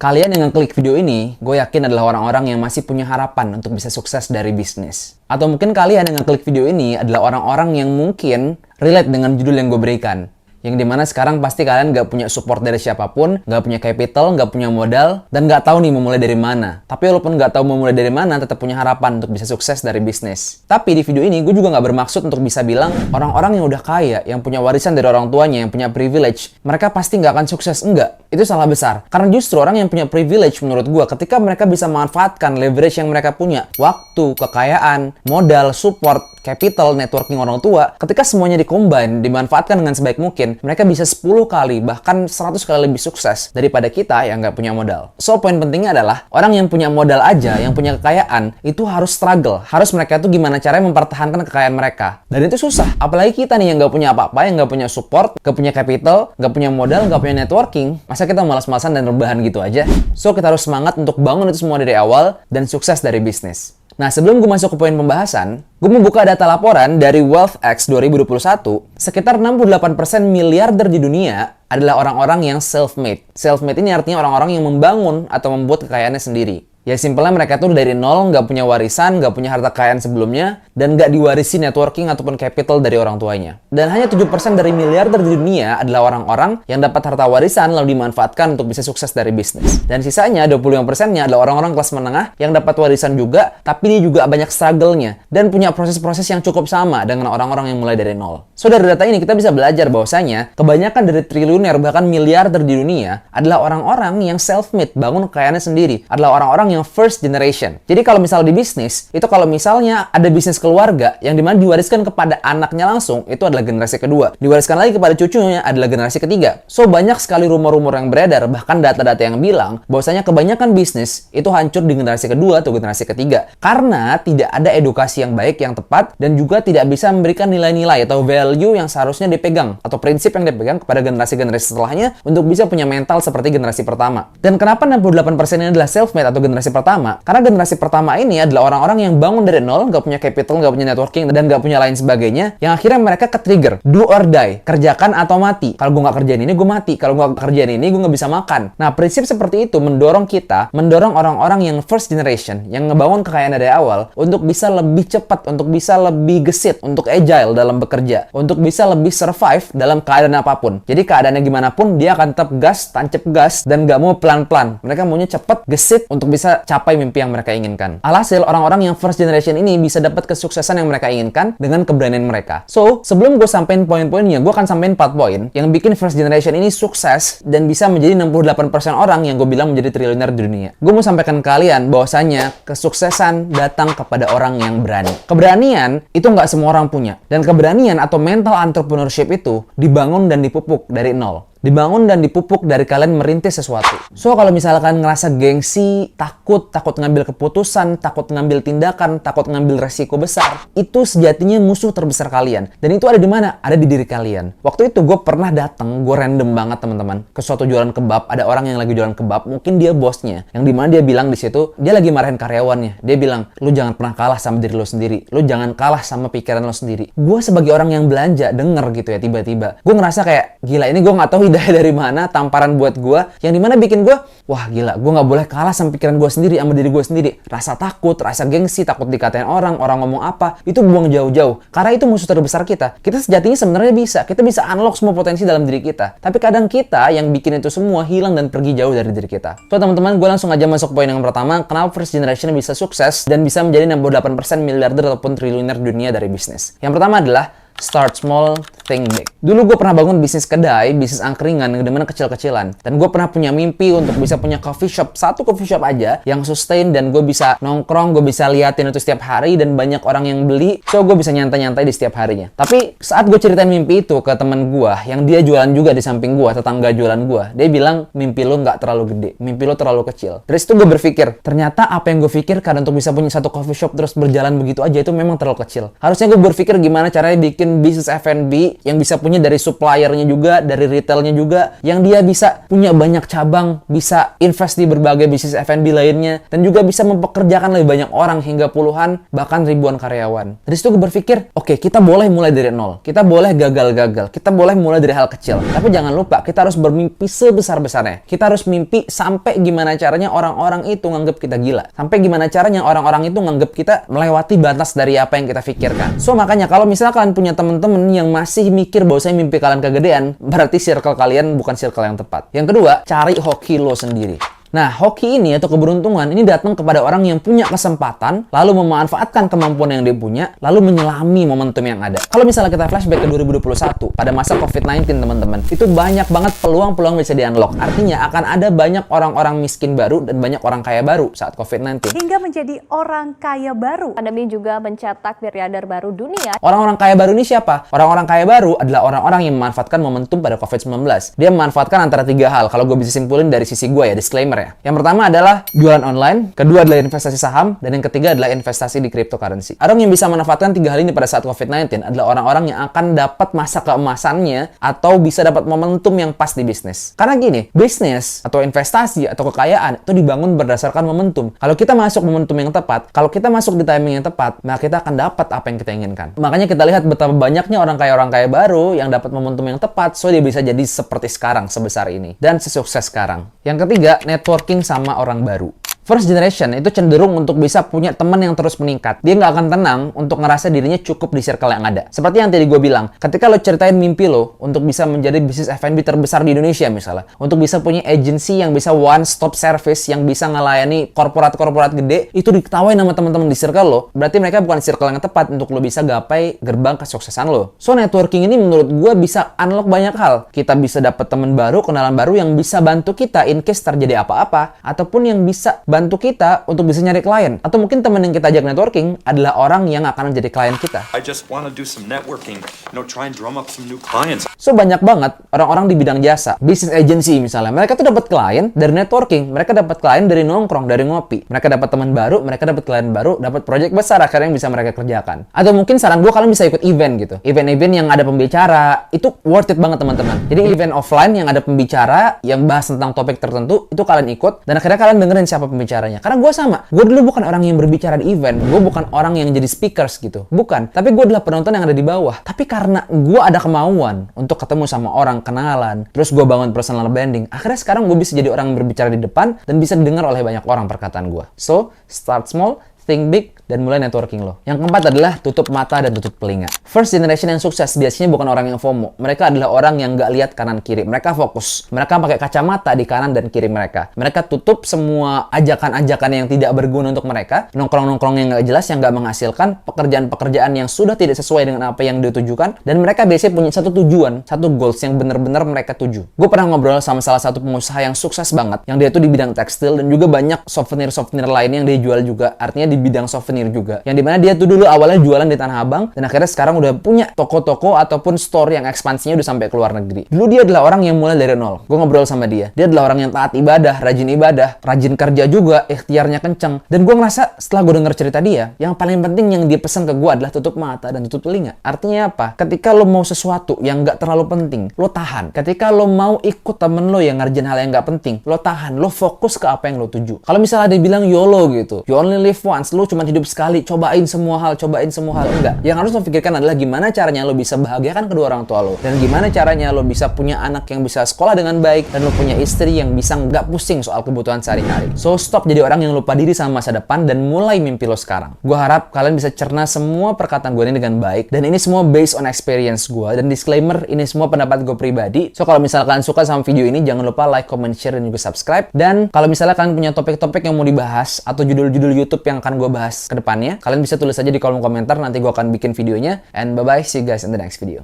Kalian yang ngeklik video ini, gue yakin adalah orang-orang yang masih punya harapan untuk bisa sukses dari bisnis. Atau mungkin kalian yang ngeklik video ini adalah orang-orang yang mungkin relate dengan judul yang gue berikan. Yang dimana sekarang pasti kalian nggak punya support dari siapapun, nggak punya capital, nggak punya modal, dan nggak tahu nih mau mulai dari mana. Tapi walaupun nggak tahu mau mulai dari mana, tetap punya harapan untuk bisa sukses dari bisnis. Tapi di video ini gue juga nggak bermaksud untuk bisa bilang orang-orang yang udah kaya, yang punya warisan dari orang tuanya, yang punya privilege, mereka pasti nggak akan sukses. Enggak, itu salah besar. Karena justru orang yang punya privilege menurut gue, ketika mereka bisa memanfaatkan leverage yang mereka punya, waktu, kekayaan, modal, support, capital, networking orang tua, ketika semuanya dikombine, dimanfaatkan dengan sebaik mungkin, mereka bisa 10 kali, bahkan 100 kali lebih sukses daripada kita yang nggak punya modal. So, poin pentingnya adalah, orang yang punya modal aja, yang punya kekayaan, itu harus struggle. Harus mereka tuh gimana caranya mempertahankan kekayaan mereka. Dan itu susah. Apalagi kita nih yang nggak punya apa-apa, yang nggak punya support, nggak punya capital, nggak punya modal, nggak punya networking. Masa kita malas-malasan dan rebahan gitu aja? So, kita harus semangat untuk bangun itu semua dari awal dan sukses dari bisnis. Nah, sebelum gue masuk ke poin pembahasan, gue membuka data laporan dari WealthX 2021, sekitar 68% miliarder di dunia adalah orang-orang yang self-made. Self-made ini artinya orang-orang yang membangun atau membuat kekayaannya sendiri. Ya simpelnya mereka tuh dari nol, nggak punya warisan, nggak punya harta kekayaan sebelumnya, dan nggak diwarisi networking ataupun capital dari orang tuanya. Dan hanya 7% dari miliarder di dunia adalah orang-orang yang dapat harta warisan lalu dimanfaatkan untuk bisa sukses dari bisnis. Dan sisanya 25%-nya adalah orang-orang kelas menengah yang dapat warisan juga, tapi dia juga banyak struggle-nya dan punya proses-proses yang cukup sama dengan orang-orang yang mulai dari nol. So dari data ini kita bisa belajar bahwasanya kebanyakan dari triliuner bahkan miliarder di dunia adalah orang-orang yang self-made, bangun kekayaannya sendiri, adalah orang-orang yang first generation. Jadi kalau misal di bisnis, itu kalau misalnya ada bisnis keluarga yang dimana diwariskan kepada anaknya langsung, itu adalah generasi kedua. Diwariskan lagi kepada cucunya adalah generasi ketiga. So banyak sekali rumor-rumor yang beredar, bahkan data-data yang bilang bahwasanya kebanyakan bisnis itu hancur di generasi kedua atau generasi ketiga. Karena tidak ada edukasi yang baik, yang tepat, dan juga tidak bisa memberikan nilai-nilai atau value yang seharusnya dipegang, atau prinsip yang dipegang kepada generasi-generasi setelahnya untuk bisa punya mental seperti generasi pertama. Dan kenapa 68% ini adalah self-made atau generasi pertama? Karena generasi pertama ini adalah orang-orang yang bangun dari nol, nggak punya capital, nggak punya networking, dan nggak punya lain sebagainya, yang akhirnya mereka ke-trigger, do or die, kerjakan atau mati. Kalau gue nggak kerjain ini, gue mati. Kalau gue nggak kerjain ini, gue nggak bisa makan. Nah, prinsip seperti itu mendorong kita, mendorong orang-orang yang first generation, yang ngebangun kekayaan dari awal, untuk bisa lebih cepat, untuk bisa lebih gesit, untuk agile dalam bekerja, untuk bisa lebih survive dalam keadaan apapun. Jadi keadaannya gimana pun, dia akan tetap gas, tancap gas, dan nggak mau pelan-pelan. Mereka maunya cepat, gesit, untuk bisa capai mimpi yang mereka inginkan. Alhasil, orang-orang yang first generation ini bisa dapat kesuksesan yang mereka inginkan dengan keberanian mereka. So, sebelum gue sampein poin-poinnya, gue akan sampein 4 poin yang bikin first generation ini sukses dan bisa menjadi 68% orang yang gue bilang menjadi triliuner di dunia. Gue mau sampaikan ke kalian bahwasanya kesuksesan datang kepada orang yang berani. Keberanian itu nggak semua orang punya. Dan keberanian atau mental entrepreneurship itu dibangun dan dipupuk dari nol. Dibangun dan dipupuk dari kalian merintis sesuatu. So, kalau misalkan ngerasa gengsi, takut ngambil keputusan, takut ngambil tindakan, takut ngambil resiko besar, itu sejatinya musuh terbesar kalian. Dan itu ada di mana? Ada di diri kalian. Waktu itu gue pernah datang, gue random banget teman-teman, ke suatu jualan kebab. Ada orang yang lagi jualan kebab, mungkin dia bosnya, yang dimana dia bilang di situ, dia lagi marahin karyawannya. Dia bilang, lu jangan pernah kalah sama diri lu sendiri. Lu jangan kalah sama pikiran lu sendiri. Gue sebagai orang yang belanja, denger gitu ya tiba-tiba. Gue ngerasa kayak, gila ini gue nggak tahu dari mana, tamparan buat gue, yang dimana bikin gue, wah gila, gue nggak boleh kalah sama pikiran gue sendiri, sama diri gue sendiri. Rasa takut, rasa gengsi, takut dikatain orang ngomong apa, itu buang jauh-jauh. Karena itu musuh terbesar kita. Kita sejatinya sebenarnya kita bisa unlock semua potensi dalam diri kita. Tapi kadang kita yang bikin itu semua hilang dan pergi jauh dari diri kita. So teman-teman, gue langsung aja masuk poin yang pertama, kenapa first generation bisa sukses dan bisa menjadi 68% miliarder ataupun triliuner dunia dari bisnis. Yang pertama adalah start small, think big. Dulu gue pernah bangun bisnis kedai, bisnis angkringan, yang dimana kecil-kecilan. Dan gue pernah punya mimpi untuk bisa punya coffee shop, satu coffee shop aja, yang sustain, dan gue bisa nongkrong, gue bisa liatin itu setiap hari, dan banyak orang yang beli, so gue bisa nyantai-nyantai di setiap harinya. Tapi saat gue ceritain mimpi itu ke temen gue, yang dia jualan juga di samping gue, tetangga jualan gue, dia bilang, mimpi lo nggak terlalu gede, mimpi lo terlalu kecil. Dari situ gue berpikir, ternyata apa yang gue pikirkan untuk bisa punya satu coffee shop terus berjalan begitu aja, itu memang terlalu kecil. Harusnya gue berpikir gimana caranya bikin bikin bisnis F&B yang bisa punya dari suppliernya juga, dari retailnya juga, yang dia bisa punya banyak cabang, bisa invest di berbagai bisnis F&B lainnya, dan juga bisa mempekerjakan lebih banyak orang hingga puluhan, bahkan ribuan karyawan. Dari situ gue berpikir, oke, kita boleh mulai dari nol. Kita boleh gagal-gagal. Kita boleh mulai dari hal kecil. Tapi jangan lupa, kita harus bermimpi sebesar-besarnya. Kita harus mimpi sampai gimana caranya orang-orang itu nganggep kita gila. Sampai gimana caranya orang-orang itu nganggep kita melewati batas dari apa yang kita pikirkan. So, makanya kalau misalnya kalian punya temen-temen yang masih mikir bahwa saya mimpi kalian kegedean, berarti circle kalian bukan circle yang tepat. Yang kedua, cari hoki lo sendiri. Nah, hoki ini atau keberuntungan ini datang kepada orang yang punya kesempatan, lalu memanfaatkan kemampuan yang dia punya, lalu menyelami momentum yang ada. Kalau misalnya kita flashback ke 2021, pada masa COVID-19 teman-teman, itu banyak banget peluang-peluang bisa di-unlock. Artinya akan ada banyak orang-orang miskin baru dan banyak orang kaya baru saat COVID-19. Hingga menjadi orang kaya baru. Pandemi juga mencetak miliarder baru dunia. Orang-orang kaya baru ini siapa? Orang-orang kaya baru adalah orang-orang yang memanfaatkan momentum pada COVID-19. Dia memanfaatkan antara 3 hal. Kalau gue bisa simpulin dari sisi gue ya, disclaimer ya. Yang pertama adalah jualan online, kedua adalah investasi saham, dan yang ketiga adalah investasi di cryptocurrency. Orang yang bisa memanfaatkan 3 hal ini pada saat COVID-19 adalah orang-orang yang akan dapat masa keemasannya atau bisa dapat momentum yang pas di bisnis. Karena gini, bisnis atau investasi atau kekayaan itu dibangun berdasarkan momentum. Kalau kita masuk momentum yang tepat, kalau kita masuk di timing yang tepat, maka kita akan dapat apa yang kita inginkan. Makanya kita lihat betapa banyaknya orang kaya baru yang dapat momentum yang tepat, so dia bisa jadi seperti sekarang, sebesar ini, dan sesukses sekarang. Yang ketiga, networking sama orang baru. First generation itu cenderung untuk bisa punya teman yang terus meningkat. Dia nggak akan tenang untuk ngerasa dirinya cukup di circle yang ada. Seperti yang tadi gue bilang, ketika lo ceritain mimpi lo untuk bisa menjadi bisnis F&B terbesar di Indonesia misalnya, untuk bisa punya agency yang bisa one stop service, yang bisa ngelayani korporat-korporat gede, itu diketawain sama teman-teman di circle lo, berarti mereka bukan circle yang tepat untuk lo bisa gapai gerbang kesuksesan lo. So, networking ini menurut gue bisa unlock banyak hal. Kita bisa dapat teman baru, kenalan baru yang bisa bantu kita in case terjadi apa-apa, ataupun yang bisa bantu kita untuk bisa nyari klien. Atau mungkin teman yang kita ajak networking adalah orang yang akan menjadi klien kita. I just want to do some networking, try and drum up some new clients. So, banyak banget orang-orang di bidang jasa, business agency misalnya. Mereka tuh dapat klien dari networking, mereka dapat klien dari nongkrong, dari ngopi. Mereka dapat teman baru, mereka dapat klien baru, dapat project besar akhirnya yang bisa mereka kerjakan. Atau mungkin saran gue, kalian bisa ikut event gitu. Event-event yang ada pembicara, itu worth it banget teman-teman. Jadi event offline yang ada pembicara, yang bahas tentang topik tertentu, itu kalian ikut, dan akhirnya kalian dengerin siapa pembicaranya. Karena gue sama. Gue dulu bukan orang yang berbicara di event. Gue bukan orang yang jadi speakers gitu. Bukan. Tapi gue adalah penonton yang ada di bawah. Tapi karena gue ada kemauan untuk ketemu sama orang, kenalan, terus gue bangun personal branding, akhirnya sekarang gue bisa jadi orang yang berbicara di depan dan bisa didengar oleh banyak orang perkataan gue. So, start small, think big, dan mulai networking lo. Yang keempat adalah tutup mata dan tutup telinga. First generation yang sukses biasanya bukan orang yang FOMO. Mereka adalah orang yang nggak lihat kanan kiri. Mereka fokus. Mereka pakai kacamata di kanan dan kiri mereka. Mereka tutup semua ajakan-ajakan yang tidak berguna untuk mereka. Nongkrong-nongkrong yang nggak jelas, yang nggak menghasilkan. Pekerjaan-pekerjaan yang sudah tidak sesuai dengan apa yang ditujukan. Dan mereka biasanya punya satu tujuan, satu goals yang benar-benar mereka tuju. Gue pernah ngobrol sama salah satu pengusaha yang sukses banget. Yang dia tuh di bidang tekstil dan juga banyak souvenir-souvenir lain yang dia jual juga. Artinya di bidang souvenir juga, yang dimana dia tuh dulu awalnya jualan di Tanah Abang dan akhirnya sekarang udah punya toko-toko ataupun store yang ekspansinya udah sampai ke luar negeri. Dulu dia adalah orang yang mulai dari nol. Gue ngobrol sama dia adalah orang yang taat ibadah, rajin kerja juga, ikhtiarnya kenceng. Dan gue ngerasa setelah gue denger cerita dia, yang paling penting yang dia pesan ke gue adalah tutup mata dan tutup telinga. Artinya apa? Ketika lo mau sesuatu yang nggak terlalu penting, lo tahan. Ketika lo mau ikut temen lo yang ngerjain hal yang nggak penting, lo tahan. Lo fokus ke apa yang lo tuju. Kalau misalnya dia bilang YOLO gitu, you only live once, lo cuma hidup sekali, cobain semua hal, enggak. Yang harus lo pikirkan adalah gimana caranya lo bisa bahagiakan kedua orang tua lo, dan gimana caranya lo bisa punya anak yang bisa sekolah dengan baik, dan lo punya istri yang bisa nggak pusing soal kebutuhan sehari-hari. So, stop jadi orang yang lupa diri sama masa depan dan mulai mimpi lo sekarang. Gue harap kalian bisa cerna semua perkataan gue ini dengan baik, dan ini semua based on experience gue, dan disclaimer, ini semua pendapat gue pribadi. So, kalau misalnya kalian suka sama video ini, jangan lupa like, comment, share, dan juga subscribe. Dan kalau misalnya kalian punya topik-topik yang mau dibahas atau judul-judul YouTube yang akan gue bahas ke depannya, kalian bisa tulis aja di kolom komentar, nanti gue akan bikin videonya. And bye-bye, see you guys in the next video.